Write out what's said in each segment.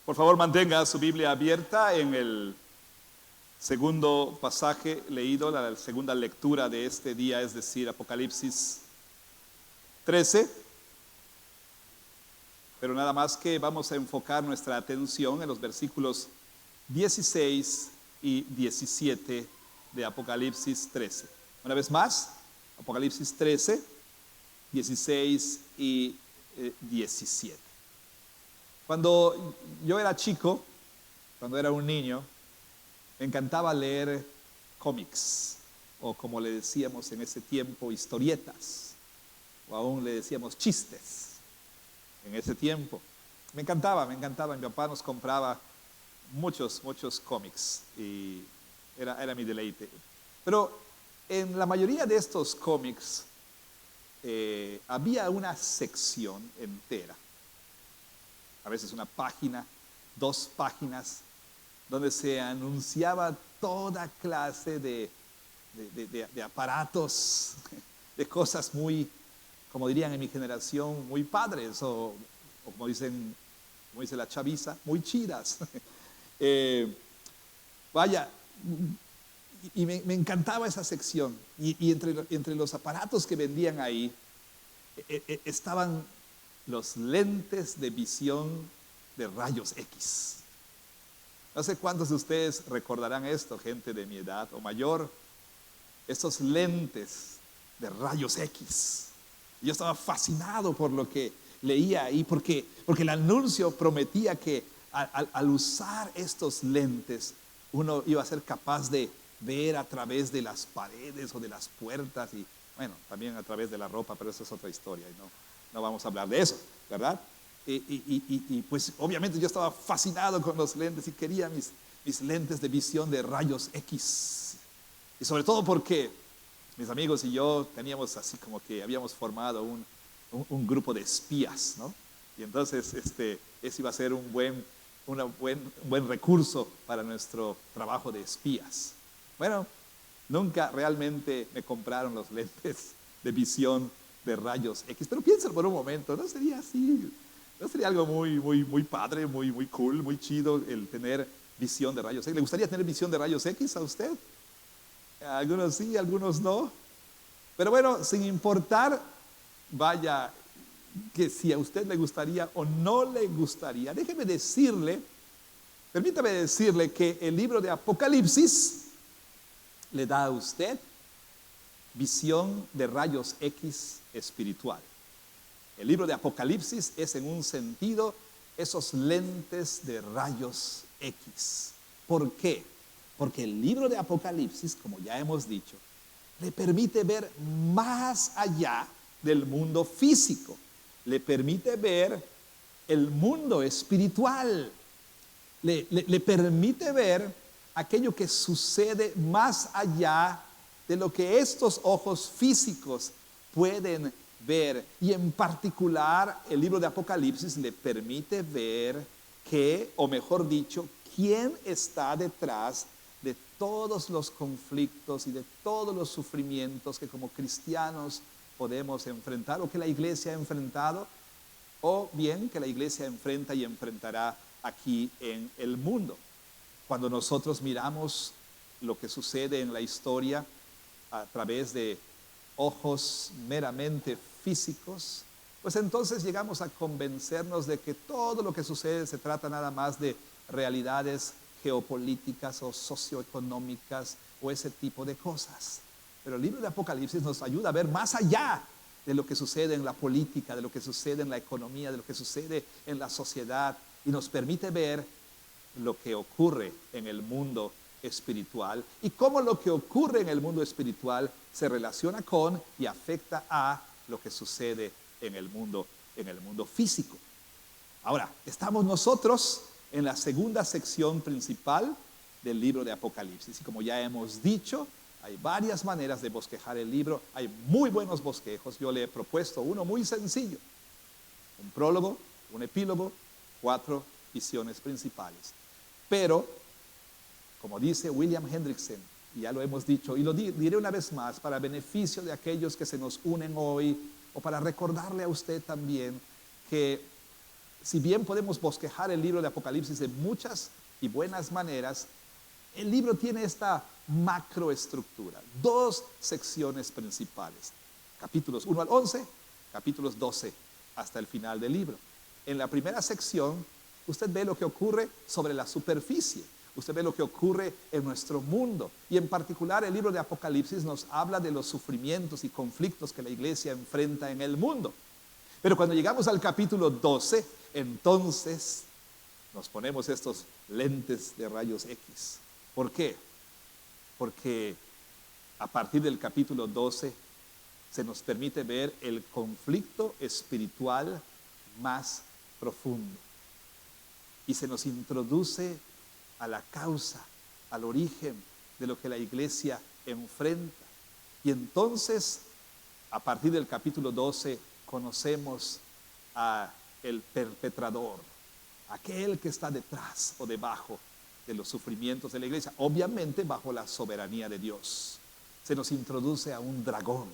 Por favor, mantenga su Biblia abierta en el segundo pasaje leído, la segunda lectura de este día, es decir, Apocalipsis 13. Pero nada más que vamos a enfocar nuestra atención en los versículos 16 y 17 de Apocalipsis 13. Una vez más, Apocalipsis 13, 16 y 17. Cuando yo era chico, cuando era un niño, me encantaba leer cómics, o como le decíamos en ese tiempo, historietas, o aún le decíamos chistes en ese tiempo. Me encantaba, mi papá nos compraba muchos cómics y era mi deleite. Pero en la mayoría de estos cómics había una sección entera, a veces una página, 2 páginas, donde se anunciaba toda clase de aparatos, de cosas muy, como dirían en mi generación, muy padres, o como dice la chaviza, muy chidas. Vaya, y me encantaba esa sección. Y entre los aparatos que vendían ahí, estaban los lentes de visión de rayos X. No sé cuántos de ustedes recordarán esto, gente de mi edad o mayor, estos lentes de rayos X. Yo estaba fascinado por lo que leía ahí, porque el anuncio prometía que al usar estos lentes, uno iba a ser capaz de ver a través de las paredes o de las puertas, y bueno, también a través de la ropa, pero eso es otra historia, y no vamos a hablar de eso, ¿verdad? Y pues obviamente yo estaba fascinado con los lentes y quería mis lentes de visión de rayos X. Y sobre todo porque mis amigos y yo teníamos así como que habíamos formado un grupo de espías, ¿no? Y entonces ese iba a ser un buen recurso para nuestro trabajo de espías. Bueno, nunca realmente me compraron los lentes de visión de rayos X, pero piénsalo por un momento, ¿no sería así? ¿No sería algo muy padre, muy cool, muy chido el tener visión de rayos X? ¿Le gustaría tener visión de rayos X a usted? Algunos sí, algunos no. Pero bueno, sin importar, vaya, que si a usted le gustaría o no le gustaría, permítame decirle que el libro de Apocalipsis le da a usted visión de rayos X espiritual. El libro de Apocalipsis es, en un sentido, esos lentes de rayos X. ¿Por qué? Porque el libro de Apocalipsis, como ya hemos dicho, le permite ver más allá del mundo físico. Le permite ver el mundo espiritual. Le permite ver aquello que sucede más allá de lo que estos ojos físicos pueden ver. Y en particular, el libro de Apocalipsis le permite ver o mejor dicho, quién está detrás de todos los conflictos y de todos los sufrimientos que como cristianos podemos enfrentar, o que la iglesia ha enfrentado, o bien que la iglesia enfrenta y enfrentará aquí en el mundo. Cuando nosotros miramos lo que sucede en la historia a través de ojos meramente físicos, pues entonces llegamos a convencernos de que todo lo que sucede se trata nada más de realidades geopolíticas o socioeconómicas o ese tipo de cosas. Pero el libro de Apocalipsis nos ayuda a ver más allá de lo que sucede en la política, de lo que sucede en la economía, de lo que sucede en la sociedad, y nos permite ver lo que ocurre en el mundo espiritual y cómo lo que ocurre en el mundo espiritual se relaciona con y afecta a lo que sucede en el mundo físico. Ahora, estamos nosotros en la segunda sección principal del libro de Apocalipsis, y como ya hemos dicho, hay varias maneras de bosquejar el libro. Hay muy buenos bosquejos. Yo le he propuesto uno muy sencillo: un prólogo, un epílogo, 4 visiones principales. Pero, como dice William Hendrickson, y ya lo hemos dicho, y lo diré una vez más para beneficio de aquellos que se nos unen hoy, o para recordarle a usted también que si bien podemos bosquejar el libro de Apocalipsis de muchas y buenas maneras, el libro tiene esta macroestructura, dos secciones principales, capítulos 1 al 11, capítulos 12 hasta el final del libro. En la primera sección, usted ve lo que ocurre sobre la superficie, usted ve lo que ocurre en nuestro mundo, y en particular el libro de Apocalipsis nos habla de los sufrimientos y conflictos que la iglesia enfrenta en el mundo. Pero cuando llegamos al capítulo 12, entonces nos ponemos estos lentes de rayos X. ¿Por qué? Porque a partir del capítulo 12 se nos permite ver el conflicto espiritual más profundo. Y se nos introduce a la causa, al origen de lo que la iglesia enfrenta. Y entonces, a partir del capítulo 12, conocemos a el perpetrador, aquel que está detrás o debajo de los sufrimientos de la iglesia, obviamente bajo la soberanía de Dios. Se nos introduce a un dragón,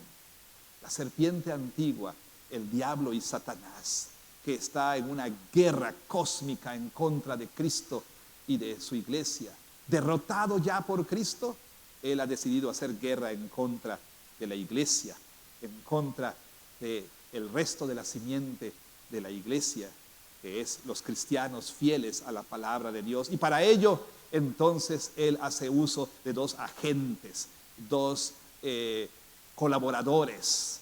la serpiente antigua, el diablo y Satanás, que está en una guerra cósmica en contra de Cristo y de su iglesia. Derrotado ya por Cristo, Él ha decidido hacer guerra en contra de la iglesia, en contra del resto de la simiente de la iglesia, que es los cristianos fieles a la palabra de Dios. Y para ello, entonces, Él hace uso de dos agentes, dos colaboradores,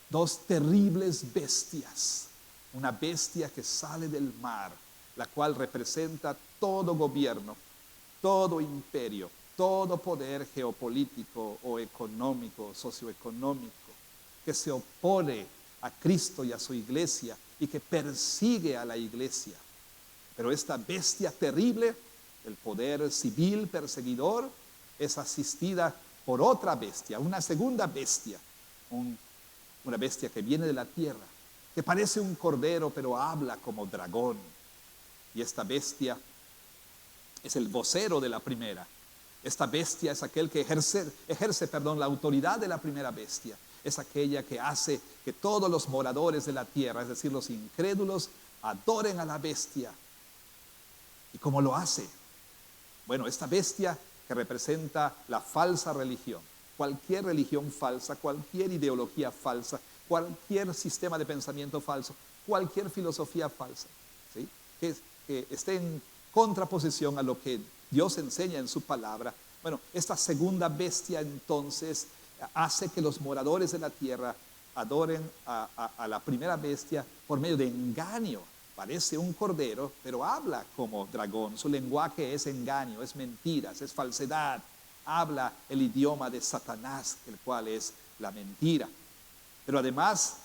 dos terribles bestias. Una bestia que sale del mar, la cual representa todo gobierno, todo imperio, todo poder geopolítico o económico, socioeconómico, que se opone a Cristo y a su iglesia y que persigue a la iglesia. Pero esta bestia terrible, el poder civil perseguidor, es asistida por otra bestia, una segunda bestia, una bestia que viene de la tierra, que parece un cordero pero habla como dragón. Y esta bestia es el vocero de la primera. Esta bestia es aquel que ejerce la autoridad de la primera bestia. Es aquella que hace que todos los moradores de la tierra, es decir, los incrédulos, adoren a la bestia. ¿Y cómo lo hace? Bueno, esta bestia que representa la falsa religión, cualquier religión falsa, cualquier ideología falsa, cualquier sistema de pensamiento falso, cualquier filosofía falsa, ¿sí? que esté en contraposición a lo que Dios enseña en su palabra. Bueno, esta segunda bestia entonces hace que los moradores de la tierra adoren a la primera bestia por medio de engaño. Parece un cordero, pero habla como dragón. Su lenguaje es engaño, es mentiras, es falsedad. Habla el idioma de Satanás, el cual es la mentira. Pero además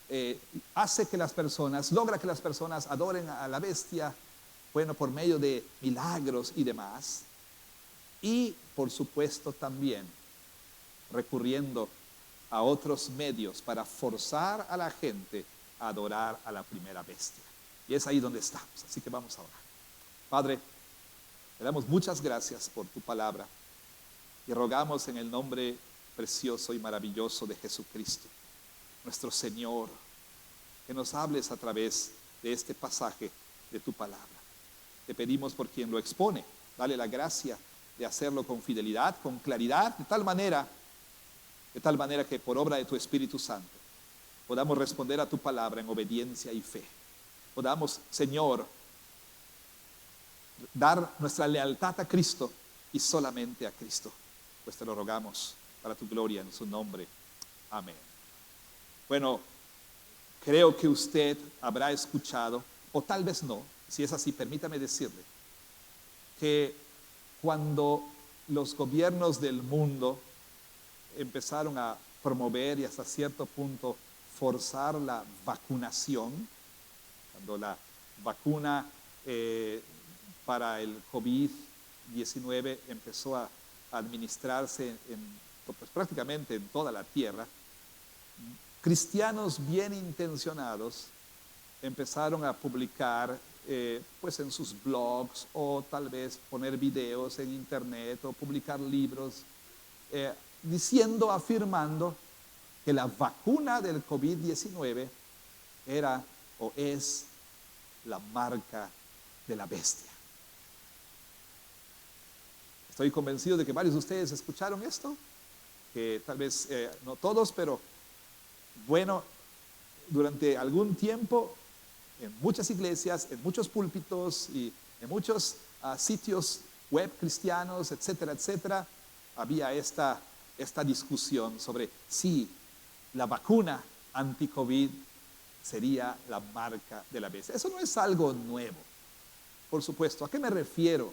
logra que las personas adoren a la bestia, bueno, por medio de milagros y demás. Y por supuesto también recurriendo a otros medios para forzar a la gente a adorar a la primera bestia. Y es ahí donde estamos, así que vamos a orar. Padre, le damos muchas gracias por tu palabra y rogamos en el nombre precioso y maravilloso de Jesucristo, nuestro Señor, que nos hables a través de este pasaje de tu palabra. Te pedimos por quien lo expone, dale la gracia de hacerlo con fidelidad, con claridad, de tal manera que por obra de tu Espíritu Santo podamos responder a tu palabra en obediencia y fe. Podamos, Señor, dar nuestra lealtad a Cristo y solamente a Cristo. Pues te lo rogamos para tu gloria en su nombre. Amén. Bueno, creo que usted habrá escuchado, o tal vez no, si es así, permítame decirle, que cuando los gobiernos del mundo empezaron a promover y hasta cierto punto forzar la vacunación, cuando la vacuna para el COVID-19 empezó a administrarse pues, prácticamente en toda la tierra, cristianos bien intencionados empezaron a publicar pues en sus blogs o tal vez poner videos en internet o publicar libros afirmando que la vacuna del COVID-19 era o es la marca de la bestia. Estoy convencido de que varios de ustedes escucharon esto, que tal vez no todos, pero bueno, durante algún tiempo en muchas iglesias, en muchos púlpitos y en muchos sitios web cristianos, etcétera, etcétera, había esta discusión sobre si la vacuna anti-COVID sería la marca de la bestia. Eso no es algo nuevo, por supuesto. ¿A qué me refiero?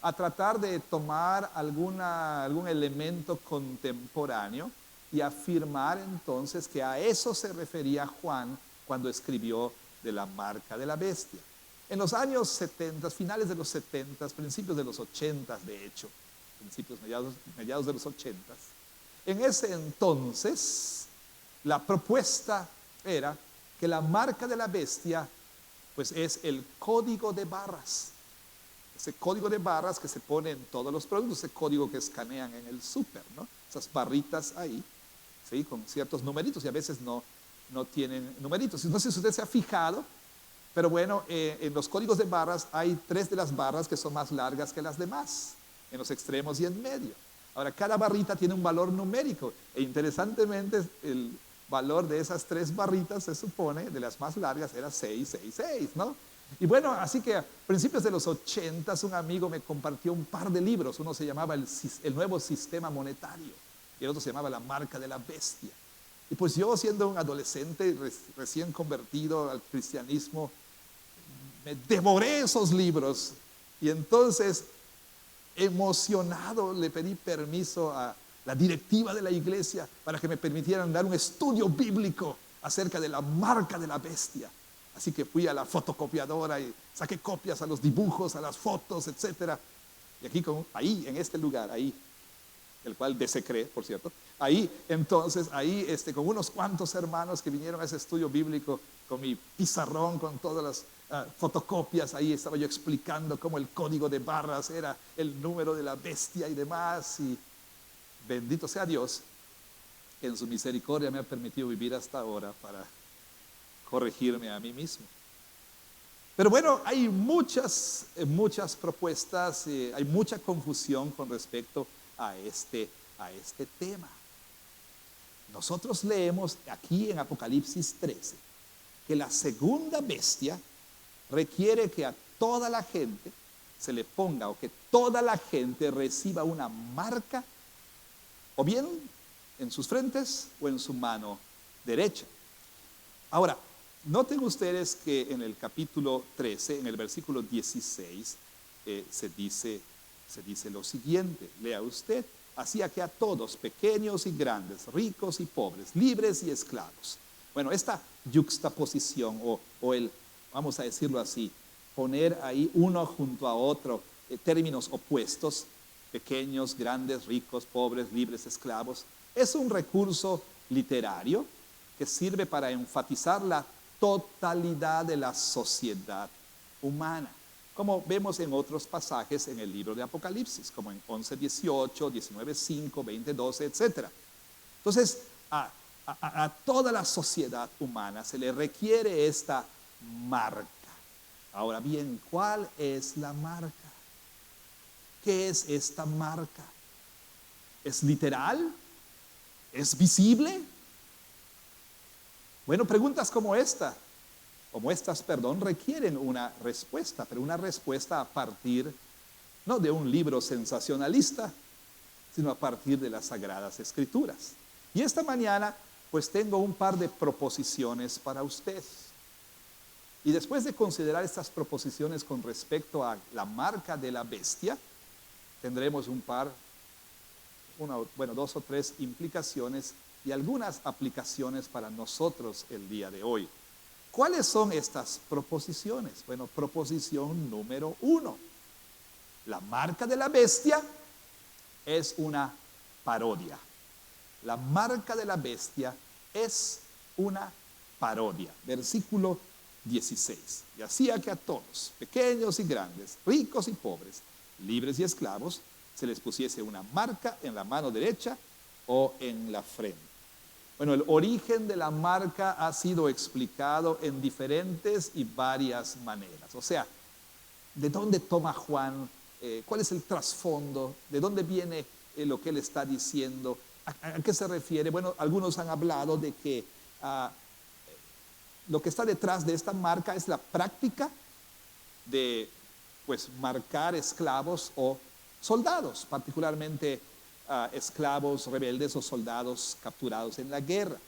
A tratar de tomar algún elemento contemporáneo y afirmar entonces que a eso se refería Juan cuando escribió de la marca de la bestia. En los años 70, finales de los 70, principios de los 80, de hecho, mediados de los 80, en ese entonces la propuesta era que la marca de la bestia pues es el código de barras. Ese código de barras que se pone en todos los productos, ese código que escanean en el súper, ¿no? Esas barritas ahí, ¿sí? Con ciertos numeritos y a veces no tienen numeritos. No sé si usted se ha fijado, pero bueno, en los códigos de barras hay 3 de las barras que son más largas que las demás, en los extremos y en medio. Ahora, cada barrita tiene un valor numérico e interesantemente el valor de esas 3 barritas se supone, de las más largas, era 666, ¿no? Y bueno, así que a principios de los 80 un amigo me compartió un par de libros. Uno se llamaba el Nuevo Sistema Monetario y el otro se llamaba La Marca de la Bestia. Y pues yo, siendo un adolescente recién convertido al cristianismo, me devoré esos libros y entonces, emocionado, le pedí permiso a la directiva de la iglesia para que me permitieran dar un estudio bíblico acerca de la marca de la bestia. Así que fui a la fotocopiadora y saqué copias a los dibujos, a las fotos, etc. Y aquí, ahí, en este lugar, ahí, el cual desecré, por cierto, ahí, entonces, ahí, con unos cuantos hermanos que vinieron a ese estudio bíblico, con mi pizarrón, con todas las fotocopias, ahí estaba yo explicando cómo el código de barras era el número de la bestia y demás. Y bendito sea Dios, que en su misericordia me ha permitido vivir hasta ahora para corregirme a mí mismo. Pero bueno, hay muchas propuestas, hay mucha confusión con respecto a este tema. Nosotros leemos aquí en Apocalipsis 13 que la segunda bestia requiere que a toda la gente se le ponga, o que toda la gente reciba una marca, o bien en sus frentes o en su mano derecha. Ahora, noten ustedes que en el capítulo 13, en el versículo 16, se dice lo siguiente. Lea usted: así que a todos, pequeños y grandes, ricos y pobres, libres y esclavos. Bueno, esta yuxtaposición o el, vamos a decirlo así, poner ahí uno junto a otro, términos opuestos, pequeños, grandes, ricos, pobres, libres, esclavos, es un recurso literario que sirve para enfatizar la totalidad de la sociedad humana, como vemos en otros pasajes en el libro de Apocalipsis, como en 11:18, 19:5, 20:12, etc. Entonces, a toda la sociedad humana se le requiere esta marca. Ahora bien, ¿cuál es la marca? ¿Qué es esta marca? ¿Es literal? ¿Es visible? Bueno, preguntas como estas, requieren una respuesta, pero una respuesta a partir, no de un libro sensacionalista, sino a partir de las Sagradas Escrituras. Y esta mañana, pues tengo un par de proposiciones para usted. Y después de considerar estas proposiciones con respecto a la marca de la bestia, tendremos dos o tres implicaciones y algunas aplicaciones para nosotros el día de hoy. ¿Cuáles son estas proposiciones? Bueno, proposición número 1. La marca de la bestia es una parodia. La marca de la bestia es una parodia. Versículo 16. Y hacía que a todos, pequeños y grandes, ricos y pobres, libres y esclavos, se les pusiese una marca en la mano derecha o en la frente. Bueno, el origen de la marca ha sido explicado en diferentes y varias maneras. O sea, ¿de dónde toma Juan? ¿Cuál es el trasfondo? ¿De dónde viene lo que él está diciendo? ¿A qué se refiere? Bueno, algunos han hablado de que lo que está detrás de esta marca es la práctica de pues marcar esclavos o soldados, particularmente esclavos rebeldes o soldados capturados en la guerra,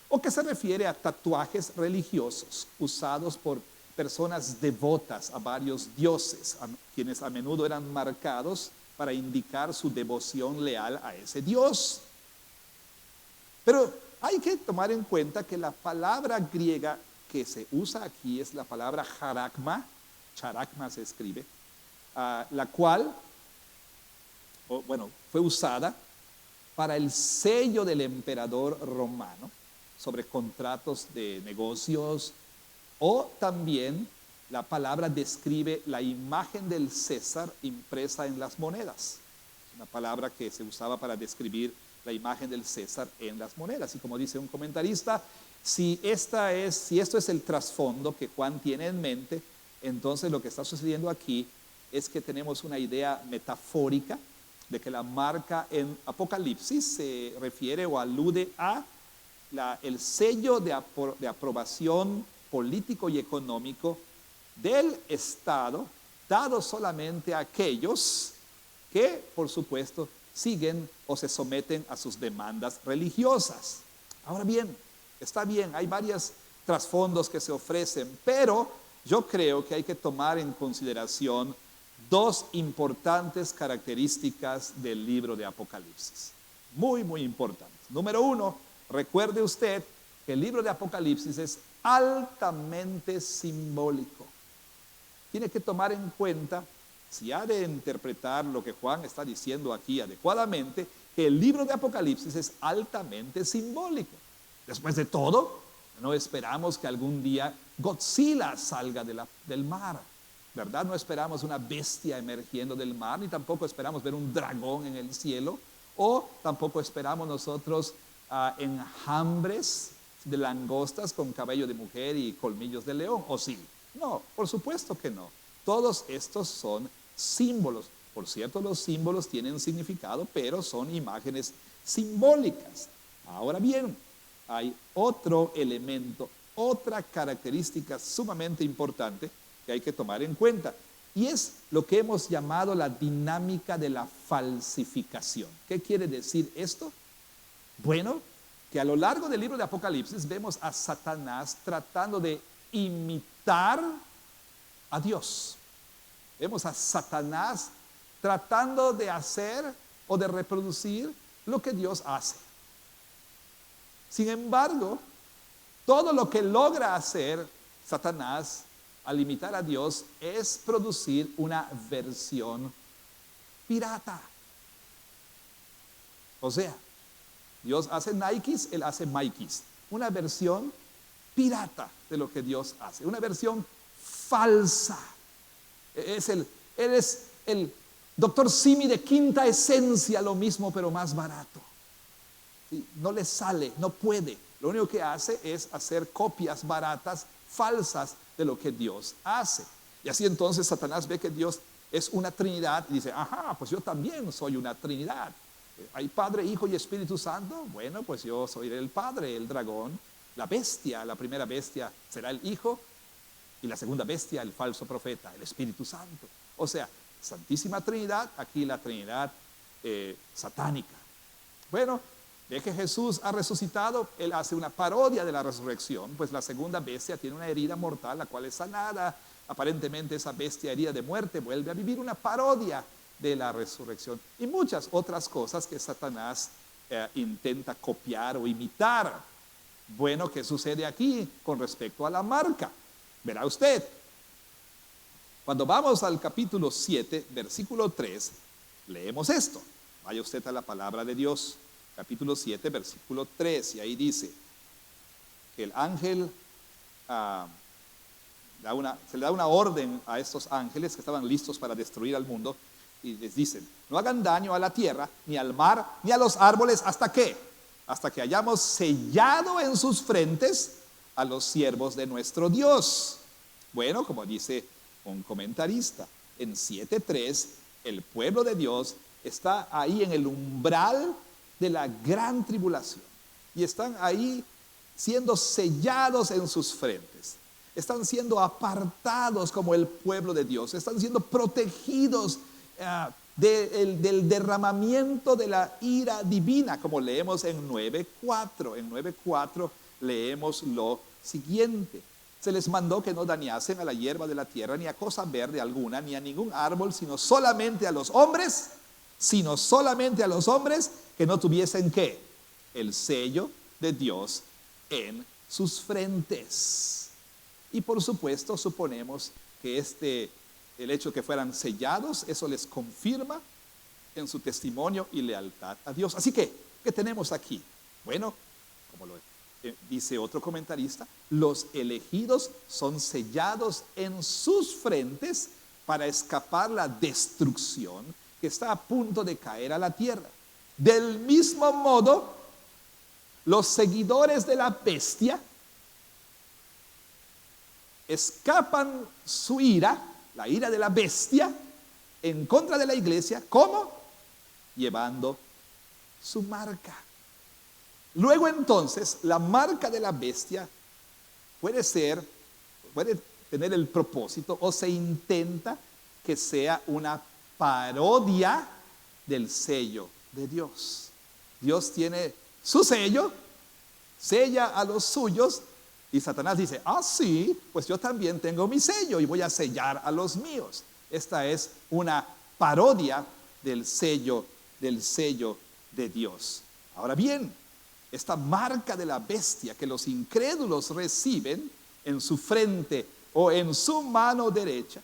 o que se refiere a tatuajes religiosos usados por personas devotas a varios dioses, quienes a menudo eran marcados para indicar su devoción leal a ese dios. Pero hay que tomar en cuenta que la palabra griega que se usa aquí es la palabra charakma se escribe, la cual fue usada para el sello del emperador romano sobre contratos de negocios, o también la palabra describe la imagen del César impresa en las monedas. Una palabra que se usaba para describir la imagen del César en las monedas. Y como dice un comentarista, si esto es el trasfondo que Juan tiene en mente, entonces lo que está sucediendo aquí es que tenemos una idea metafórica de que la marca en Apocalipsis se refiere o alude a el sello de aprobación político y económico del Estado, dado solamente a aquellos que, por supuesto, siguen o se someten a sus demandas religiosas. Ahora bien, está bien, hay varios trasfondos que se ofrecen, pero yo creo que hay que tomar en consideración dos importantes características del libro de Apocalipsis. Muy, muy importantes. Número uno, recuerde usted que el libro de Apocalipsis es altamente simbólico. Tiene que tomar en cuenta, si ha de interpretar lo que Juan está diciendo aquí adecuadamente, que el libro de Apocalipsis es altamente simbólico. Después de todo, no esperamos que algún día Godzilla salga del mar, ¿verdad? No esperamos una bestia emergiendo del mar, ni tampoco esperamos ver un dragón en el cielo, o tampoco esperamos nosotros enjambres de langostas con cabello de mujer y colmillos de león, ¿o sí? No, por supuesto que no. Todos estos son símbolos. Por cierto, los símbolos tienen significado, pero son imágenes simbólicas. Ahora bien, hay otro elemento, otra característica sumamente importante que hay que tomar en cuenta, y es lo que hemos llamado la dinámica de la falsificación. ¿Qué quiere decir esto? Bueno, que a lo largo del libro de Apocalipsis vemos a Satanás tratando de imitar a Dios. Vemos a Satanás tratando de hacer o de reproducir lo que Dios hace. Sin embargo, todo lo que logra hacer Satanás al imitar a Dios es producir una versión pirata. O sea, Dios hace Nikes, él hace Mikes. Una versión pirata de lo que Dios hace. Una versión falsa. Él es el Dr. Simi de quinta esencia, lo mismo pero más barato. ¿Sí? No le sale, no puede. Lo único que hace es hacer copias baratas, falsas de lo que Dios hace. Y así entonces Satanás ve que Dios es una Trinidad y dice, ajá, pues yo también soy una Trinidad. ¿Hay Padre, Hijo y Espíritu Santo? Bueno, pues yo soy el Padre, el dragón, la bestia, la primera bestia será el Hijo y la segunda bestia el falso profeta, el Espíritu Santo. O sea, Santísima Trinidad, aquí la Trinidad satánica. Bueno, ve que Jesús ha resucitado, él hace una parodia de la resurrección, pues la segunda bestia tiene una herida mortal, la cual es sanada. Aparentemente esa bestia herida de muerte vuelve a vivir, una parodia de la resurrección, y muchas otras cosas que Satanás intenta copiar o imitar. Bueno, ¿qué sucede aquí con respecto a la marca? Verá usted, cuando vamos al capítulo 7, versículo 3, leemos esto. Vaya usted a la palabra de Dios, capítulo 7, versículo 3, y ahí dice que el ángel se le da una orden a estos ángeles que estaban listos para destruir al mundo, y les dicen, no hagan daño a la tierra, ni al mar, ni a los árboles, ¿hasta qué? hasta que hayamos sellado en sus frentes a los siervos de nuestro Dios. Bueno, como dice un comentarista, en 7:3, el pueblo de Dios está ahí en el umbral de la gran tribulación. Y están ahí siendo sellados en sus frentes. Están siendo apartados como el pueblo de Dios. Están siendo protegidos del derramamiento de la ira divina, como leemos en 9:4. En 9:4 leemos lo siguiente: se les mandó que no dañasen a la hierba de la tierra, ni a cosa verde alguna, ni a ningún árbol, sino solamente a los hombres, que no tuviesen ¿qué? El sello de Dios en sus frentes. Y por supuesto suponemos que el hecho de que fueran sellados, eso les confirma en su testimonio y lealtad a Dios. Así que, ¿qué tenemos aquí? Bueno, como lo dice otro comentarista, los elegidos son sellados en sus frentes para escapar la destrucción que está a punto de caer a la tierra. Del mismo modo, los seguidores de la bestia escapan su ira, la ira de la bestia, en contra de la iglesia. ¿Cómo? Llevando su marca. Luego entonces, la marca de la bestia puede tener el propósito, o se intenta que sea una parodia del sello de Dios. Dios tiene su sello, sella a los suyos, y Satanás dice: ah, sí, pues yo también tengo mi sello y voy a sellar a los míos. Esta es una parodia del sello de Dios. Ahora bien, esta marca de la bestia que los incrédulos reciben en su frente o en su mano derecha,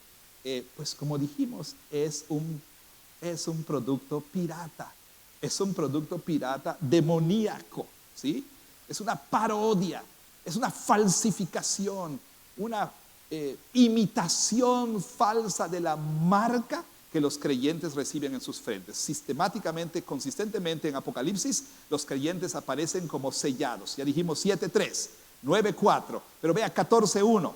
pues como dijimos, es un producto pirata. Es un producto pirata demoníaco, ¿sí? Es una parodia, es una falsificación, una imitación falsa de la marca que los creyentes reciben en sus frentes. Sistemáticamente, consistentemente en Apocalipsis, los creyentes aparecen como sellados. Ya dijimos 7:3, 9:4, pero vea 14:1.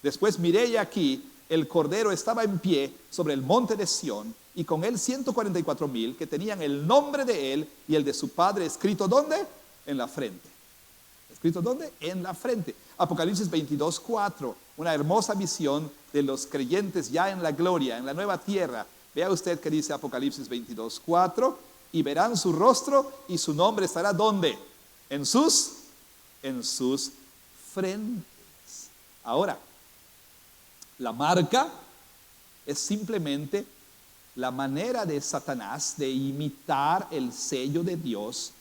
Después miré y aquí el Cordero estaba en pie sobre el monte de Sión, y con él 144,000 que tenían el nombre de él y el de su padre escrito ¿dónde? En la frente. ¿Escrito dónde? En la frente. Apocalipsis 22:4, una hermosa visión de los creyentes ya en la gloria, en la nueva tierra. Vea usted que dice Apocalipsis 22:4: y verán su rostro y su nombre estará ¿dónde? En sus frentes. Ahora, la marca es simplemente la manera de Satanás de imitar el sello de Dios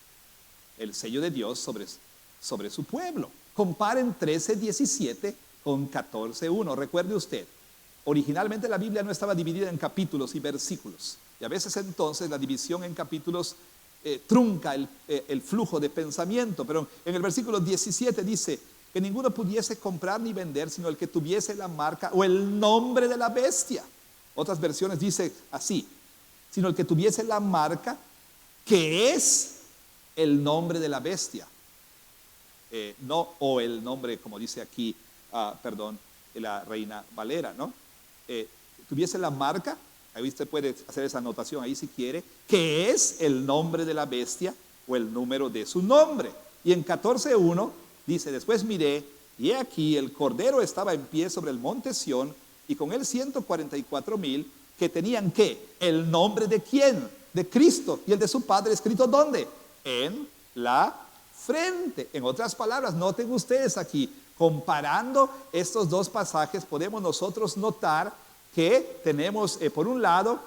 sobre su pueblo. Comparen 13:17 con 14:1. Recuerde usted, originalmente la Biblia no estaba dividida en capítulos y versículos, y a veces entonces la división en capítulos trunca el flujo de pensamiento. Pero en el versículo 17 dice que ninguno pudiese comprar ni vender sino el que tuviese la marca o el nombre de la bestia. Otras versiones dice así: sino el que tuviese la marca, que es el nombre de la bestia. No, o el nombre, como dice aquí, la Reina Valera, ¿no? Tuviese la marca, ahí usted puede hacer esa anotación ahí si quiere, que es el nombre de la bestia o el número de su nombre. Y en 14:1 dice: después miré, y he aquí el Cordero estaba en pie sobre el monte Sión, y con él 144,000 que tenían ¿qué? El nombre de quién, de Cristo, y el de su Padre escrito ¿dónde? En la frente. En otras palabras, noten ustedes aquí, comparando estos dos pasajes, podemos nosotros notar que tenemos por un lado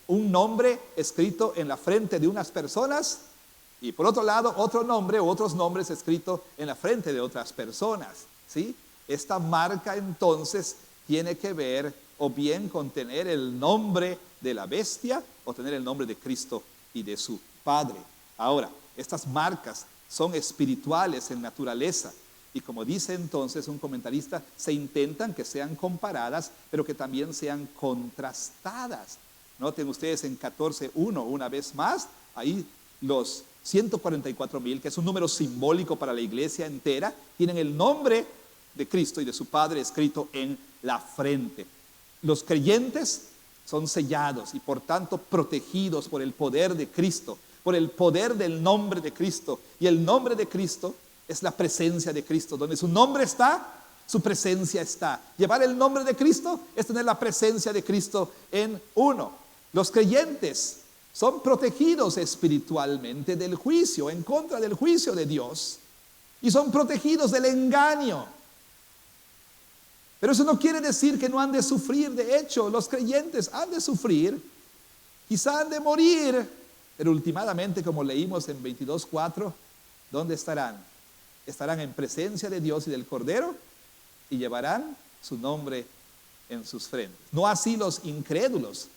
un nombre escrito en la frente de unas personas, y por otro lado otro nombre o otros nombres escritos en la frente de otras personas, ¿sí? Esta marca entonces tiene que ver o bien con tener el nombre de la bestia o tener el nombre de Cristo y de su Padre. Ahora, estas marcas son espirituales en naturaleza, y como dice entonces un comentarista, se intentan que sean comparadas, pero que también sean contrastadas. Noten ustedes en 14:1, una vez más, ahí los 144,000, que es un número simbólico para la iglesia entera, tienen el nombre de Cristo y de su Padre escrito en la frente. Los creyentes son sellados y por tanto protegidos por el poder de Cristo, por el poder del nombre de Cristo. Y el nombre de Cristo es la presencia de Cristo. Donde su nombre está, su presencia está. Llevar el nombre de Cristo es tener la presencia de Cristo en uno. Los creyentes son protegidos espiritualmente del juicio, en contra del juicio de Dios. Y son protegidos del engaño. Pero eso no quiere decir que no han de sufrir. De hecho, los creyentes han de sufrir, quizá han de morir, pero últimamente, como leímos en 22:4, ¿dónde estarán? Estarán en presencia de Dios y del Cordero y llevarán su nombre en sus frentes. No así los incrédulos,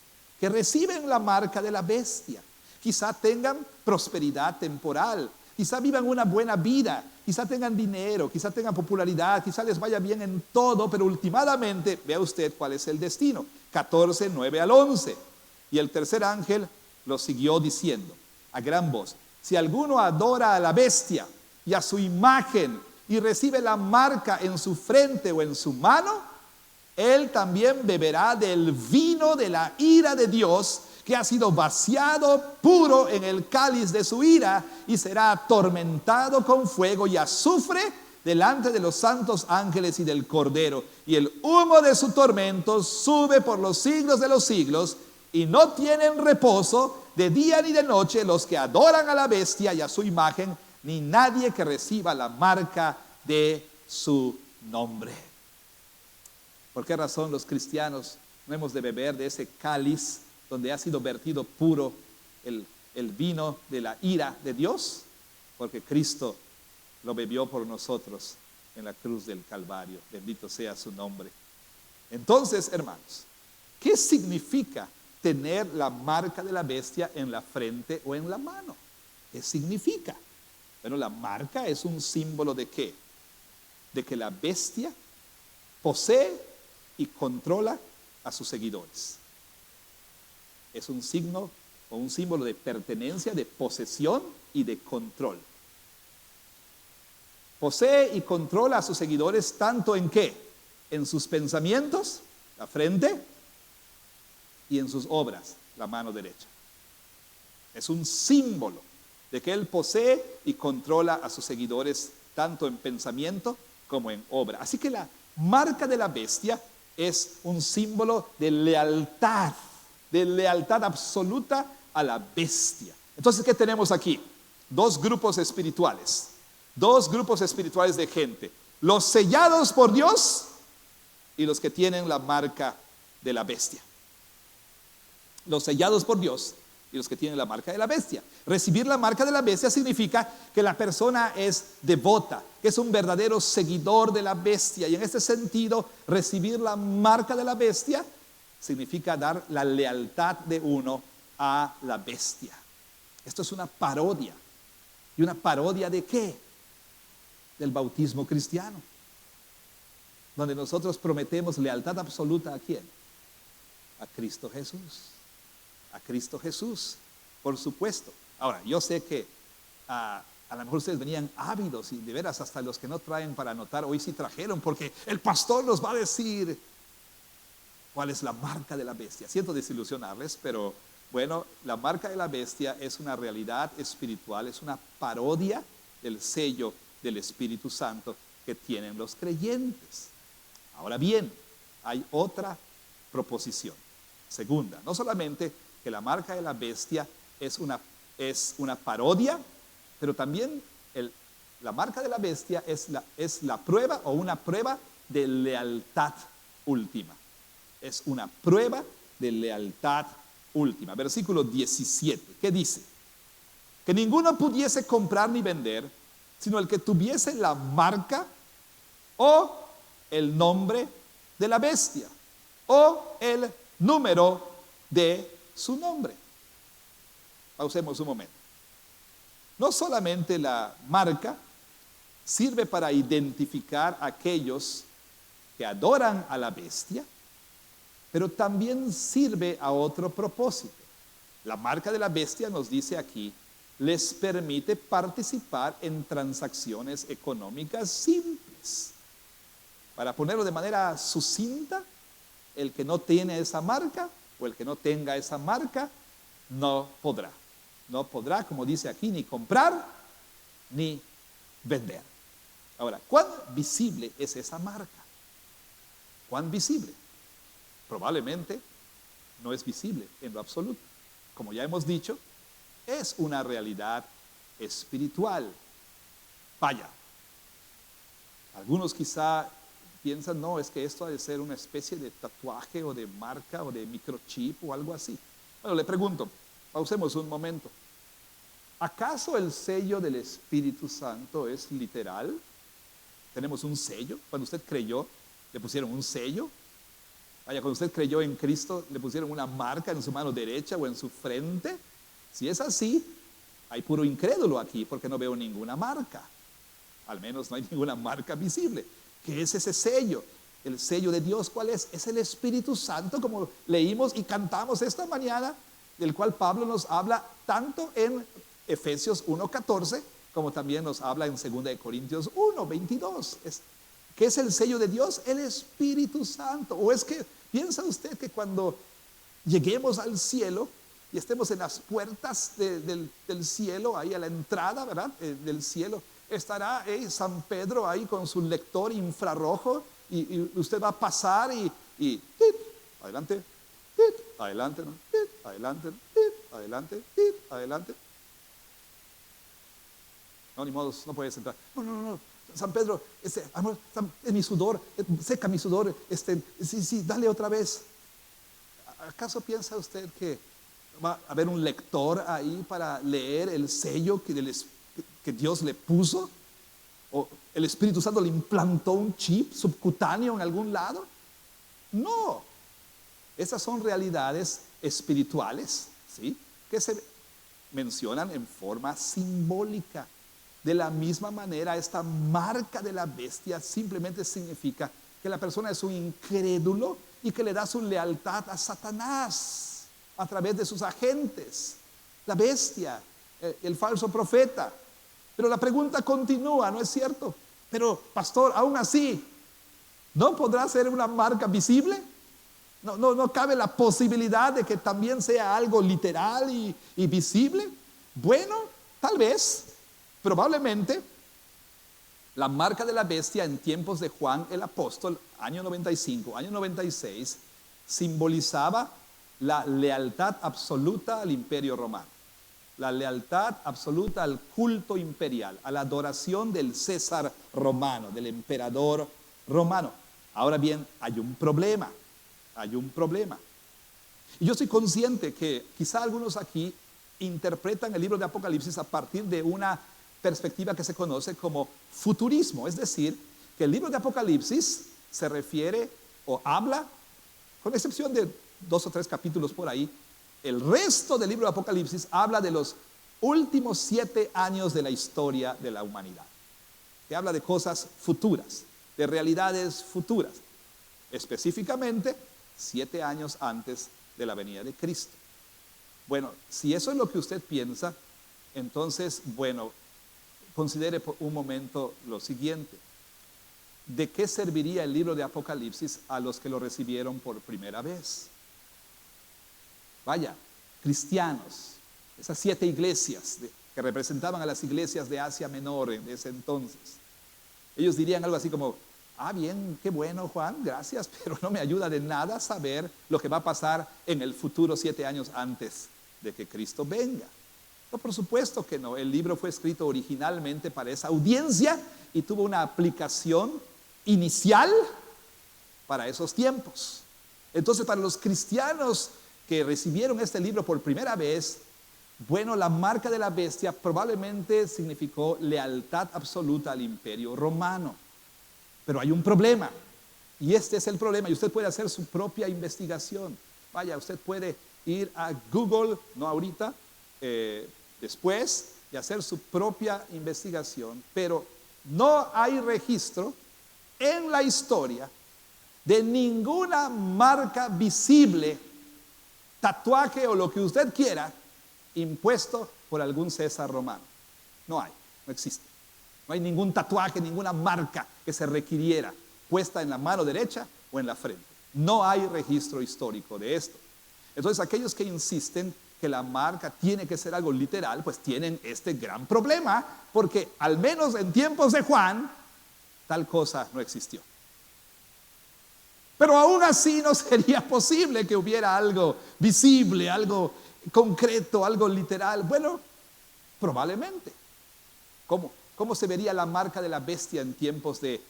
que reciben la marca de la bestia. Quizá tengan prosperidad temporal, quizá vivan una buena vida, quizá tengan dinero, quizá tengan popularidad, quizá les vaya bien en todo, pero últimamente, vea usted cuál es el destino. 14:9-11. Y el tercer ángel lo siguió diciendo a gran voz: si alguno adora a la bestia y a su imagen y recibe la marca en su frente o en su mano, él también beberá del vino de la ira de Dios, que ha sido vaciado puro en el cáliz de su ira, y será atormentado con fuego y azufre delante de los santos ángeles y del Cordero. Y el humo de su tormento sube por los siglos de los siglos, y no tienen reposo de día ni de noche los que adoran a la bestia y a su imagen, ni nadie que reciba la marca de su nombre. ¿Por qué razón los cristianos no hemos de beber de ese cáliz donde ha sido vertido puro el vino de la ira de Dios? Porque Cristo lo bebió por nosotros en la cruz del Calvario. Bendito sea su nombre. Entonces, hermanos, ¿qué significa tener la marca de la bestia en la frente o en la mano? ¿Qué significa? Bueno, la marca es un símbolo ¿de qué? De que la bestia posee y controla a sus seguidores. Es un signo o un símbolo de pertenencia, de posesión y de control. Posee y controla a sus seguidores tanto en qué? En sus pensamientos, la frente, y en sus obras, la mano derecha. Es un símbolo de que él posee y controla a sus seguidores tanto en pensamiento como en obra. Así que la marca de la bestia es un símbolo de lealtad absoluta a la bestia. Entonces, ¿qué tenemos aquí? Dos grupos espirituales de gente: los sellados por Dios y los que tienen la marca de la bestia. Los sellados por Dios y los que tienen la marca de la bestia. Recibir la marca de la bestia significa que la persona es devota, que es un verdadero seguidor de la bestia. Y en este sentido, recibir la marca de la bestia significa dar la lealtad de uno a la bestia. Esto es una parodia. ¿Y una parodia de qué? Del bautismo cristiano, donde nosotros prometemos lealtad absoluta ¿a quién? A Cristo Jesús. A Cristo Jesús, por supuesto. Ahora, yo sé que a lo mejor ustedes venían ávidos, y de veras hasta los que no traen para anotar, hoy sí trajeron, porque el pastor nos va a decir cuál es la marca de la bestia. Siento desilusionarles, pero bueno, la marca de la bestia es una realidad espiritual, es una parodia del sello del Espíritu Santo que tienen los creyentes. Ahora bien, hay otra proposición. Segunda, no solamente que la marca de la bestia es una parodia, pero también la marca de la bestia es la prueba o una prueba de lealtad última. Es una prueba de lealtad última. Versículo 17, ¿qué dice? Que ninguno pudiese comprar ni vender, sino el que tuviese la marca o el nombre de la bestia o el número de su nombre. Pausemos un momento. No solamente la marca sirve para identificar a aquellos que adoran a la bestia, pero también sirve a otro propósito. La marca de la bestia nos dice aquí les permite participar en transacciones económicas simples. Para ponerlo de manera sucinta, el que no tiene esa marca o el que no tenga esa marca no podrá. No podrá, como dice aquí, ni comprar ni vender. Ahora, ¿cuán visible es esa marca? ¿Cuán visible? Probablemente no es visible en lo absoluto. Como ya hemos dicho, es una realidad espiritual. Vaya, algunos quizá piensan, no, es que esto ha de ser una especie de tatuaje o de marca o de microchip o algo así. Bueno, le pregunto, pausemos un momento. ¿Acaso el sello del Espíritu Santo es literal? ¿Tenemos un sello? Cuando usted creyó, ¿le pusieron un sello? Vaya, cuando usted creyó en Cristo, ¿le pusieron una marca en su mano derecha o en su frente? Si es así, hay puro incrédulo aquí porque no veo ninguna marca. Al menos no hay ninguna marca visible. ¿Qué es ese sello? El sello de Dios, ¿cuál es? Es el Espíritu Santo, como leímos y cantamos esta mañana, del cual Pablo nos habla tanto en Efesios 1:14, como también nos habla en 2 Corintios 1:22. ¿Qué es el sello de Dios? El Espíritu Santo. ¿O es que piensa usted que cuando lleguemos al cielo y estemos en las puertas del cielo, ahí a la entrada, ¿verdad? Del cielo, estará San Pedro ahí con su lector infrarrojo y usted va a pasar y ¡tit! Adelante, ¡tit! Adelante, ¿no? ¡Tit! Adelante, ¡tit! Adelante, ¡tit! Adelante. No, ni modo, no puedes entrar. No. San Pedro, amor, es mi sudor, seca mi sudor, sí, dale otra vez. ¿Acaso piensa usted que va a haber un lector ahí para leer el sello que Dios le puso? ¿O el Espíritu Santo le implantó un chip subcutáneo en algún lado? No. Esas son realidades espirituales, ¿sí?, que se mencionan en forma simbólica. De la misma manera, esta marca de la bestia simplemente significa que la persona es un incrédulo y que le da su lealtad a Satanás a través de sus agentes, la bestia, el falso profeta. Pero la pregunta continúa, ¿no es cierto? Pero, pastor, aún así, ¿no podrá ser una marca visible? No cabe la posibilidad de que también sea algo literal y visible. Bueno, tal vez, probablemente, la marca de la bestia en tiempos de Juan el apóstol, año 95, año 96, simbolizaba la lealtad absoluta al imperio romano, la lealtad absoluta al culto imperial, a la adoración del César romano, del emperador romano. Ahora bien, hay un problema. Y yo soy consciente que quizá algunos aquí interpretan el libro de Apocalipsis a partir de una perspectiva que se conoce como futurismo, es decir, que el libro de Apocalipsis se refiere o habla, con excepción de 2 o 3 capítulos por ahí, el resto del libro de Apocalipsis habla de los últimos 7 años de la historia de la humanidad, que habla de cosas futuras, de realidades futuras, específicamente 7 años antes de la venida de Cristo. Bueno, si eso es lo que usted piensa, entonces, bueno, considere por un momento lo siguiente. ¿De qué serviría el libro de Apocalipsis a los que lo recibieron por primera vez? Vaya, cristianos, esas 7 iglesias que representaban a las iglesias de Asia Menor en ese entonces, ellos dirían algo así como: bien, qué bueno, Juan, gracias, pero no me ayuda de nada saber lo que va a pasar en el futuro 7 años antes de que Cristo venga. No, por supuesto que no. El libro fue escrito originalmente para esa audiencia y tuvo una aplicación inicial para esos tiempos. Entonces, para los cristianos que recibieron este libro por primera vez, bueno, la marca de la bestia probablemente significó lealtad absoluta al imperio romano. Pero hay un problema, y este es el problema, y usted puede hacer su propia investigación. Vaya, usted puede ir a Google, no ahorita, después, y hacer su propia investigación, pero no hay registro en la historia de ninguna marca visible, tatuaje o lo que usted quiera, impuesto por algún César romano. No hay, no existe. No hay ningún tatuaje, ninguna marca que se requiriera puesta en la mano derecha o en la frente. No hay registro histórico de esto. Entonces, aquellos que insisten que la marca tiene que ser algo literal, pues tienen este gran problema, porque al menos en tiempos de Juan, tal cosa no existió. Pero aún así no sería posible que hubiera algo visible, algo concreto, algo literal. Bueno, probablemente. ¿Cómo se vería la marca de la bestia en tiempos de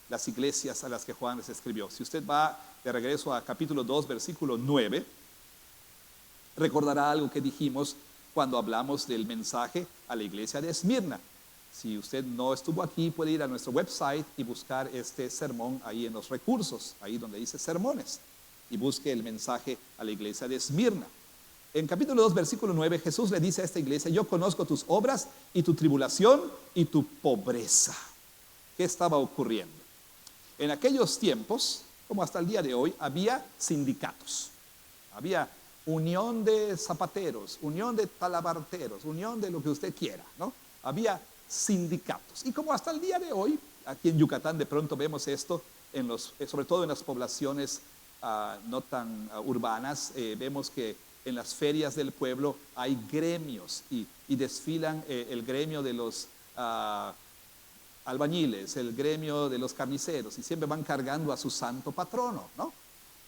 las iglesias a las que Juan les escribió? Si usted va de regreso a capítulo 2, versículo 9, recordará algo que dijimos cuando hablamos del mensaje a la iglesia de Esmirna. Si usted no estuvo aquí, puede ir a nuestro website y buscar este sermón ahí en los recursos, ahí donde dice sermones, y busque el mensaje a la iglesia de Esmirna. En capítulo 2, versículo 9, Jesús le dice a esta iglesia: yo conozco tus obras y tu tribulación y tu pobreza. ¿Qué estaba ocurriendo? En aquellos tiempos, como hasta el día de hoy, había sindicatos, había unión de zapateros, unión de talabarteros, unión de lo que usted quiera, ¿no? Había sindicatos. Y como hasta el día de hoy, aquí en Yucatán de pronto vemos esto, sobre todo en las poblaciones no tan urbanas, vemos que en las ferias del pueblo hay gremios y desfilan el gremio de los albañiles, el gremio de los carniceros, y siempre van cargando a su santo patrono, ¿no?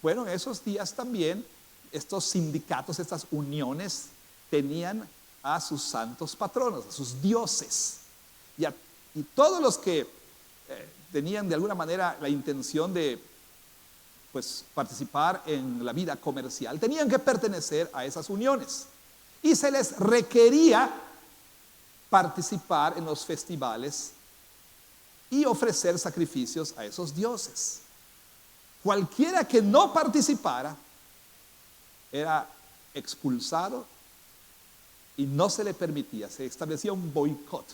Bueno, en esos días también estos sindicatos, estas uniones tenían a sus santos patronos, a sus dioses. Y todos los que tenían de alguna manera la intención de pues, participar en la vida comercial tenían que pertenecer a esas uniones. Y se les requería participar en los festivales y ofrecer sacrificios a esos dioses. Cualquiera que no participara era expulsado y no se le permitía, se establecía un boicot,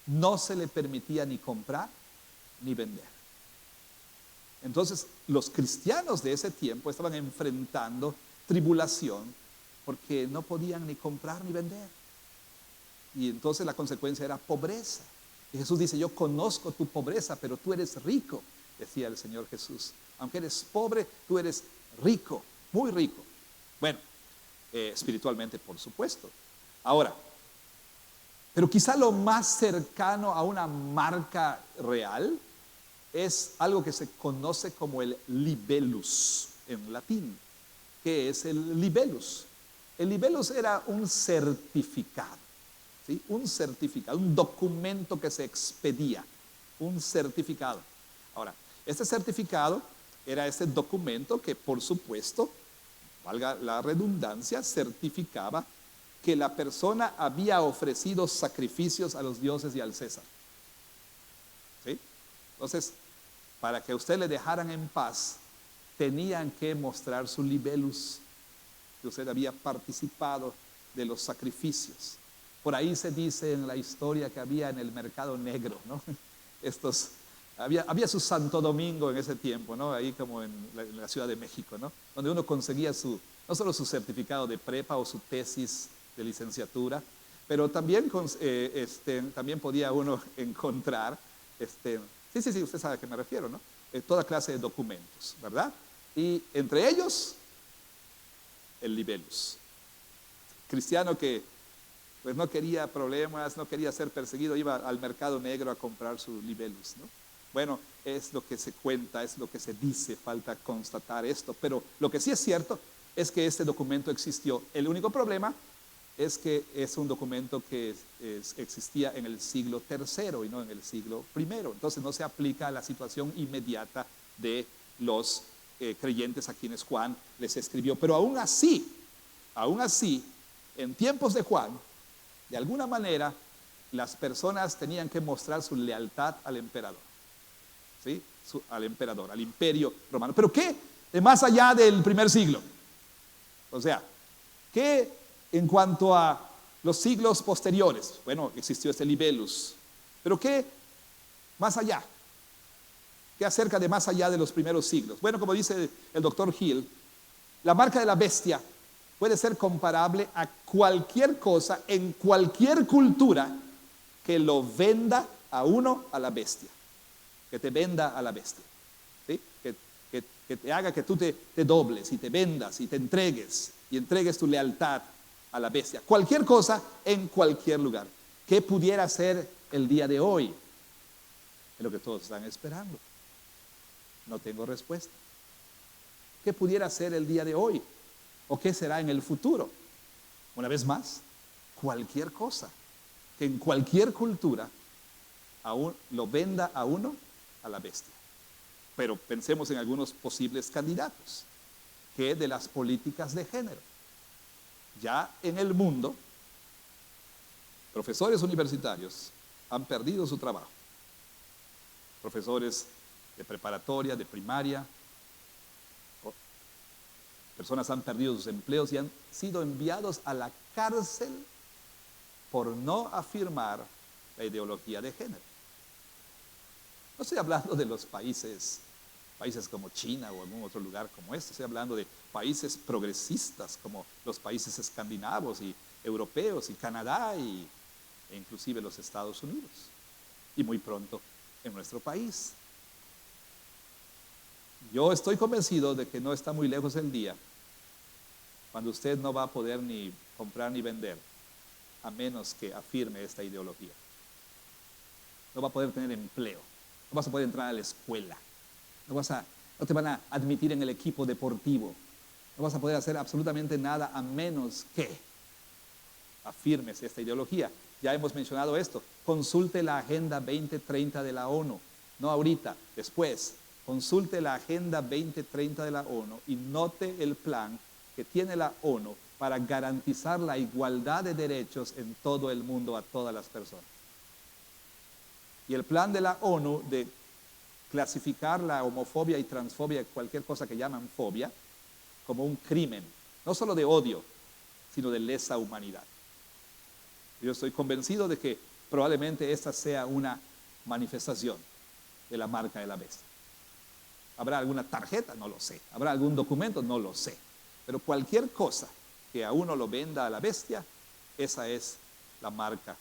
no se le permitía ni comprar ni vender. Entonces los cristianos de ese tiempo estaban enfrentando tribulación porque no podían ni comprar ni vender. Y entonces la consecuencia era pobreza. Y Jesús dice: yo conozco tu pobreza, pero tú eres rico, decía el Señor Jesús. Aunque eres pobre, tú eres rico, muy rico. Bueno, espiritualmente, por supuesto. Ahora, pero quizá lo más cercano a una marca real es algo que se conoce como el libellus en latín. ¿Qué es el libellus? El libellus era un certificado, ¿sí? Un certificado, un documento que se expedía, un certificado. Ahora, este certificado era este documento que, por supuesto, valga la redundancia, certificaba que la persona había ofrecido sacrificios a los dioses y al César. ¿Sí? Entonces, para que a usted le dejaran en paz, tenían que mostrar su libellus, que usted había participado de los sacrificios. Por ahí se dice en la historia que había en el mercado negro, ¿no? Había su Santo Domingo en ese tiempo, ¿no? Ahí como en la Ciudad de México, ¿no? Donde uno conseguía no solo su certificado de prepa o su tesis de licenciatura, pero también, también podía uno encontrar, sí, usted sabe a qué me refiero, ¿no? Toda clase de documentos, ¿verdad? Y entre ellos, el libellus. Cristiano que pues no quería problemas, no quería ser perseguido, iba al mercado negro a comprar su libellus, ¿no? Bueno, es lo que se cuenta, es lo que se dice, falta constatar esto, pero lo que sí es cierto es que este documento existió. El único problema es que es un documento que existía en el siglo III y no en el siglo I. Entonces no se aplica a la situación inmediata de los creyentes a quienes Juan les escribió. Pero aún así, en tiempos de Juan, de alguna manera, las personas tenían que mostrar su lealtad al emperador. ¿Sí? Al emperador, al imperio romano. ¿Pero qué? De más allá del primer siglo. O sea, ¿qué en cuanto a los siglos posteriores? Bueno, existió este libellus. ¿Pero qué más allá? ¿Qué acerca de más allá de los primeros siglos? Bueno, como dice el doctor Hill, la marca de la bestia puede ser comparable a cualquier cosa en cualquier cultura que lo venda a uno a la bestia, que te venda a la bestia, ¿sí? Que te haga que tú te dobles y te vendas y te entregues y entregues tu lealtad a la bestia. Cualquier cosa en cualquier lugar. ¿Qué pudiera ser el día de hoy? Es lo que todos están esperando. No tengo respuesta. ¿Qué pudiera ser el día de hoy? ¿O qué será en el futuro? Una vez más, cualquier cosa que en cualquier cultura lo venda a uno a la bestia. Pero pensemos en algunos posibles candidatos. ¿Qué de las políticas de género? Ya en el mundo, profesores universitarios han perdido su trabajo. Profesores de preparatoria, de primaria, personas han perdido sus empleos y han sido enviados a la cárcel por no afirmar la ideología de género. No estoy hablando de los países como China o algún otro lugar como este. Estoy hablando de países progresistas como los países escandinavos y europeos y Canadá e inclusive los Estados Unidos. Y muy pronto en nuestro país. Yo estoy convencido de que no está muy lejos el día cuando usted no va a poder ni comprar ni vender a menos que afirme esta ideología. No va a poder tener empleo, no vas a poder entrar a la escuela, no te van a admitir en el equipo deportivo, no vas a poder hacer absolutamente nada a menos que afirmes esta ideología. Ya hemos mencionado esto. Consulte la Agenda 2030 de la ONU, no ahorita, después. Consulte la Agenda 2030 de la ONU y note el plan que tiene la ONU para garantizar la igualdad de derechos en todo el mundo a todas las personas. Y el plan de la ONU de clasificar la homofobia y transfobia, cualquier cosa que llaman fobia, como un crimen, no solo de odio, sino de lesa humanidad. Yo estoy convencido de que probablemente esta sea una manifestación de la marca de la bestia. ¿Habrá alguna tarjeta? No lo sé. ¿Habrá algún documento? No lo sé. Pero cualquier cosa que a uno lo venda a la bestia, esa es la marca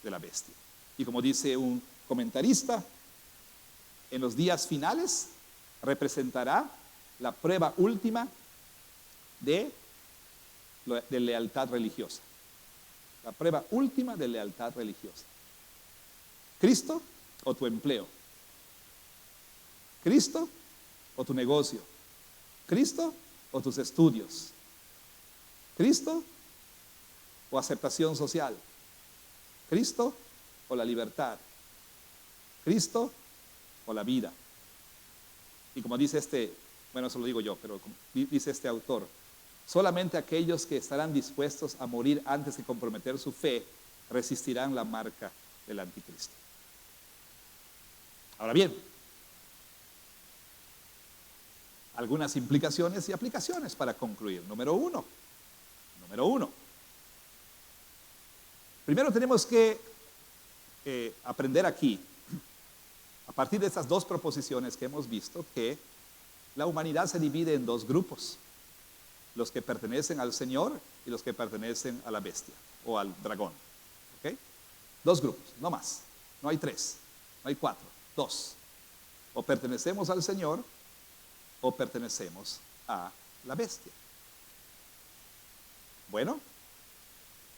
de la bestia. Y como dice un comentarista, en los días finales representará la prueba última de lealtad religiosa. La prueba última de lealtad religiosa. ¿Cristo o tu empleo? ¿Cristo o tu negocio? ¿Cristo o tus estudios? ¿Cristo o aceptación social? ¿Cristo o la libertad? ¿Cristo o la vida? Y como dice eso lo digo yo, pero dice este autor, solamente aquellos que estarán dispuestos a morir antes de comprometer su fe resistirán la marca del anticristo. Ahora bien, algunas implicaciones y aplicaciones para concluir. Número uno. Primero tenemos que aprender aquí, a partir de estas dos proposiciones que hemos visto, que la humanidad se divide en dos grupos. Los que pertenecen al Señor y los que pertenecen a la bestia o al dragón. ¿Okay? Dos grupos, no más. No hay tres, no hay cuatro, dos. O pertenecemos al Señor o pertenecemos a la bestia. Bueno,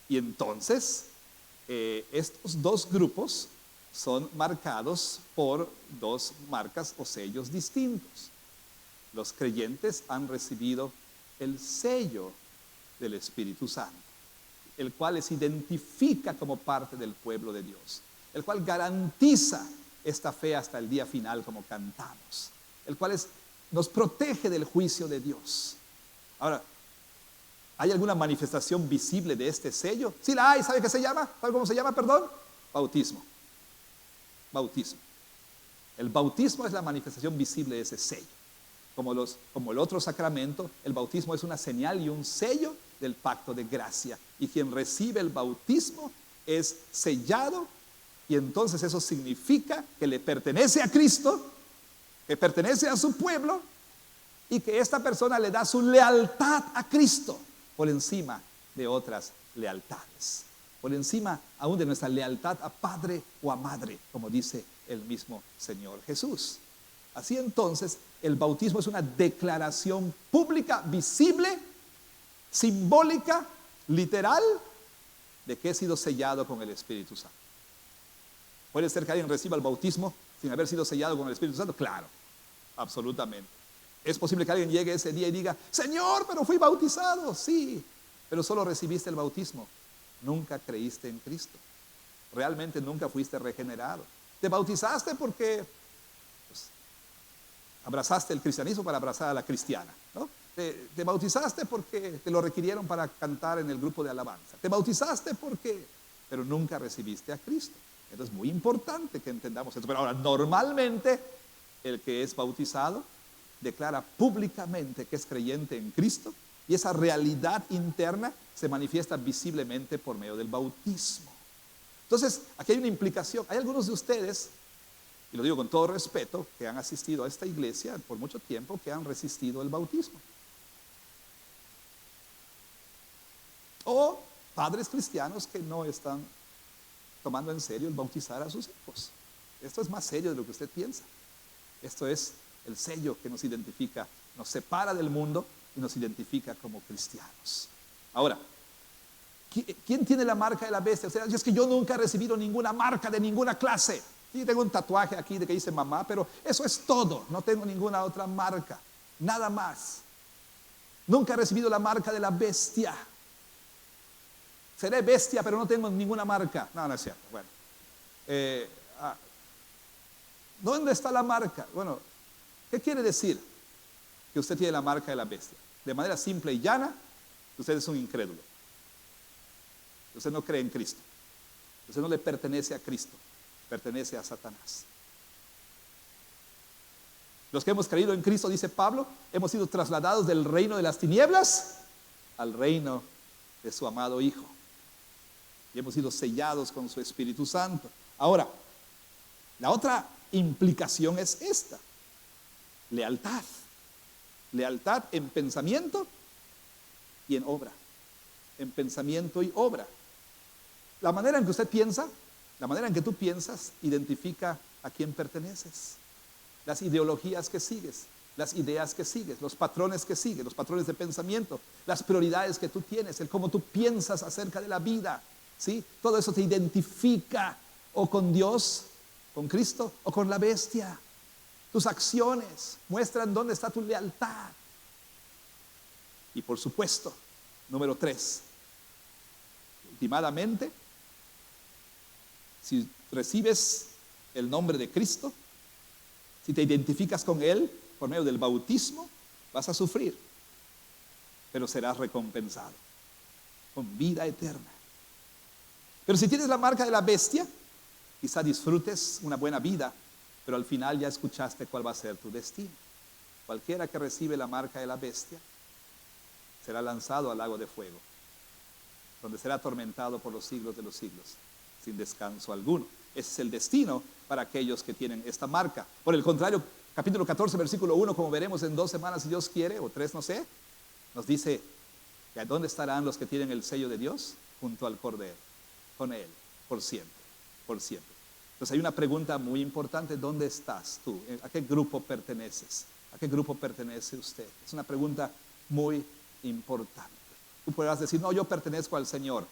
y entonces estos dos grupos son marcados por dos marcas o sellos distintos. Los creyentes han recibido el sello del Espíritu Santo, el cual les identifica como parte del pueblo de Dios, el cual garantiza esta fe hasta el día final, como cantamos, el cual nos protege del juicio de Dios. Ahora, ¿hay alguna manifestación visible de este sello? Sí la hay. ¿Sabe qué se llama? ¿Sabe cómo se llama, perdón? Bautismo. Bautismo. El bautismo es la manifestación visible de ese sello. Como el otro sacramento, el bautismo es una señal y un sello del pacto de gracia. Y quien recibe el bautismo es sellado, y entonces eso significa que le pertenece a Cristo, que pertenece a su pueblo, y que esta persona le da su lealtad a Cristo. por encima de otras lealtades, por encima aún de nuestra lealtad a padre o a madre, como dice el mismo Señor Jesús. Así entonces, el bautismo es una declaración pública, visible, simbólica, literal, de que he sido sellado con el Espíritu Santo. ¿Puede ser que alguien reciba el bautismo sin haber sido sellado con el Espíritu Santo? Claro, absolutamente. Es posible que alguien llegue ese día y diga: Señor, pero fui bautizado. Sí, pero solo recibiste el bautismo. Nunca creíste en Cristo. Realmente nunca fuiste regenerado. Te bautizaste porque abrazaste el cristianismo para abrazar a la cristiana, ¿no? Te bautizaste porque te lo requirieron para cantar en el grupo de alabanza. Te bautizaste pero nunca recibiste a Cristo. Entonces es muy importante que entendamos esto. Pero ahora, normalmente, el que es bautizado declara públicamente que es creyente en Cristo, y esa realidad interna se manifiesta visiblemente por medio del bautismo. Entonces, aquí hay una implicación. Hay algunos de ustedes, y lo digo con todo respeto, que han asistido a esta iglesia por mucho tiempo, que han resistido el bautismo. O padres cristianos que no están tomando en serio el bautizar a sus hijos. Esto es más serio de lo que usted piensa. Esto es el sello que nos identifica, nos separa del mundo y nos identifica como cristianos. Ahora, ¿quién tiene la marca de la bestia? O sea, es que yo nunca he recibido ninguna marca de ninguna clase. Sí, tengo un tatuaje aquí de que dice mamá, pero eso es todo. No tengo ninguna otra marca, nada más. Nunca he recibido la marca de la bestia. Seré bestia, pero no tengo ninguna marca. No, no es cierto. Bueno, ¿dónde está la marca? Bueno, ¿qué quiere decir que usted tiene la marca de la bestia? De manera simple y llana, usted es un incrédulo. Usted no cree en Cristo. Usted no le pertenece a Cristo, pertenece a Satanás. Los que hemos creído en Cristo, dice Pablo, hemos sido trasladados del reino de las tinieblas al reino de su amado Hijo. Y hemos sido sellados con su Espíritu Santo. Ahora, la otra implicación es esta: lealtad. Lealtad en pensamiento y en obra. En pensamiento y obra. La manera en que usted piensa, la manera en que tú piensas, identifica a quién perteneces. Las ideologías que sigues, las ideas que sigues, los patrones que sigues, los patrones de pensamiento, las prioridades que tú tienes, el cómo tú piensas acerca de la vida, ¿sí? Todo eso te identifica o con Dios, con Cristo, o con la bestia. Tus acciones muestran dónde está tu lealtad. Y por supuesto, número 3, últimamente, si recibes el nombre de Cristo, si te identificas con Él por medio del bautismo, vas a sufrir, pero serás recompensado con vida eterna. Pero si tienes la marca de la bestia, quizá disfrutes una buena vida, pero al final ya escuchaste cuál va a ser tu destino. Cualquiera que recibe la marca de la bestia será lanzado al lago de fuego, donde será atormentado por los siglos de los siglos, sin descanso alguno. Ese es el destino para aquellos que tienen esta marca. Por el contrario, capítulo 14, versículo 1, como veremos en 2 semanas, si Dios quiere, o 3, no sé, nos dice que ¿dónde estarán los que tienen el sello de Dios? Junto al Cordero, con Él, por siempre, por siempre. Entonces hay una pregunta muy importante: ¿dónde estás tú? ¿A qué grupo perteneces? ¿A qué grupo pertenece usted? Es una pregunta muy importante. Tú podrás decir: no, yo pertenezco al Señor,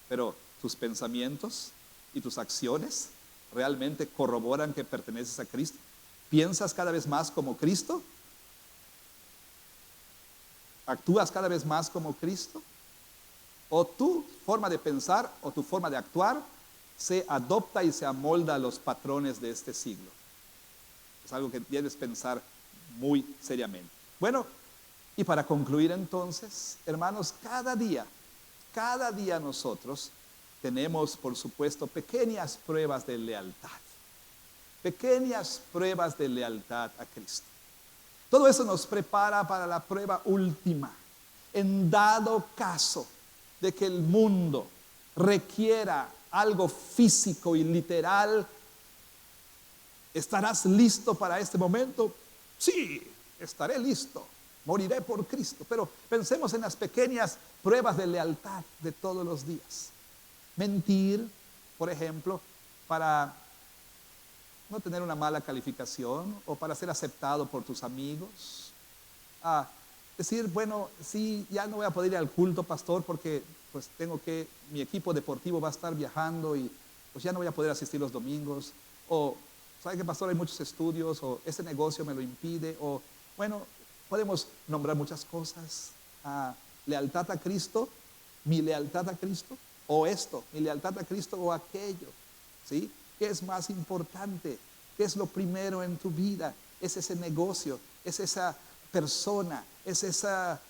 pero tus pensamientos y tus acciones realmente corroboran que perteneces a Cristo. ¿Piensas cada vez más como Cristo? ¿Actúas cada vez más como Cristo? ¿O tu forma de pensar o tu forma de actuar se adopta y se amolda a los patrones de este siglo? Es algo que debes pensar muy seriamente. Bueno, y para concluir entonces, hermanos, cada día nosotros tenemos, por supuesto, pequeñas pruebas de lealtad. Pequeñas pruebas de lealtad a Cristo. Todo eso nos prepara para la prueba última. En dado caso de que el mundo requiera algo físico y literal, ¿estarás listo para este momento? Sí, estaré listo. moriré por Cristo. Pero pensemos en las pequeñas pruebas de lealtad de todos los días. Mentir, por ejemplo, para no tener una mala calificación o para ser aceptado por tus amigos. Decir, bueno, sí, ya no voy a poder ir al culto, pastor, porque pues mi equipo deportivo va a estar viajando y pues ya no voy a poder asistir los domingos. O, ¿sabe qué, pastor? Hay muchos estudios, o ese negocio me lo impide, o, bueno, podemos nombrar muchas cosas. Lealtad a Cristo, mi lealtad a Cristo, o esto, mi lealtad a Cristo o aquello, ¿sí? ¿Qué es más importante? ¿Qué es lo primero en tu vida? ¿Es ese negocio? ¿Es esa persona? ¿Es esa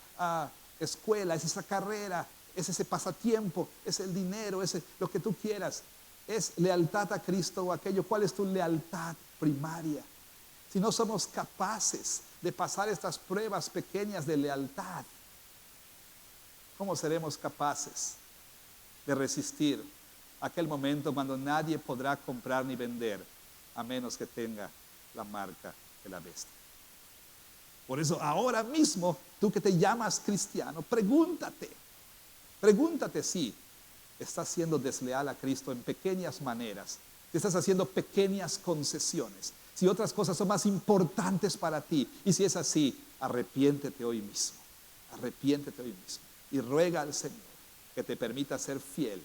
escuela? ¿Es esa carrera? ¿Es ese pasatiempo? ¿Es el dinero? ¿Es lo que tú quieras? ¿Es lealtad a Cristo o aquello? ¿Cuál es tu lealtad primaria? Si no somos capaces de pasar estas pruebas pequeñas de lealtad, ¿cómo seremos capaces de resistir aquel momento cuando nadie podrá comprar ni vender a menos que tenga la marca de la bestia? Por eso ahora mismo, tú que te llamas cristiano, pregúntate si estás siendo desleal a Cristo en pequeñas maneras, si estás haciendo pequeñas concesiones, si otras cosas son más importantes para ti, y si es así, arrepiéntete hoy mismo y ruega al Señor que te permita ser fiel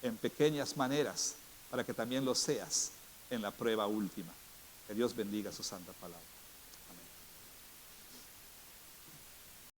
en pequeñas maneras para que también lo seas en la prueba última. Que Dios bendiga su santa palabra.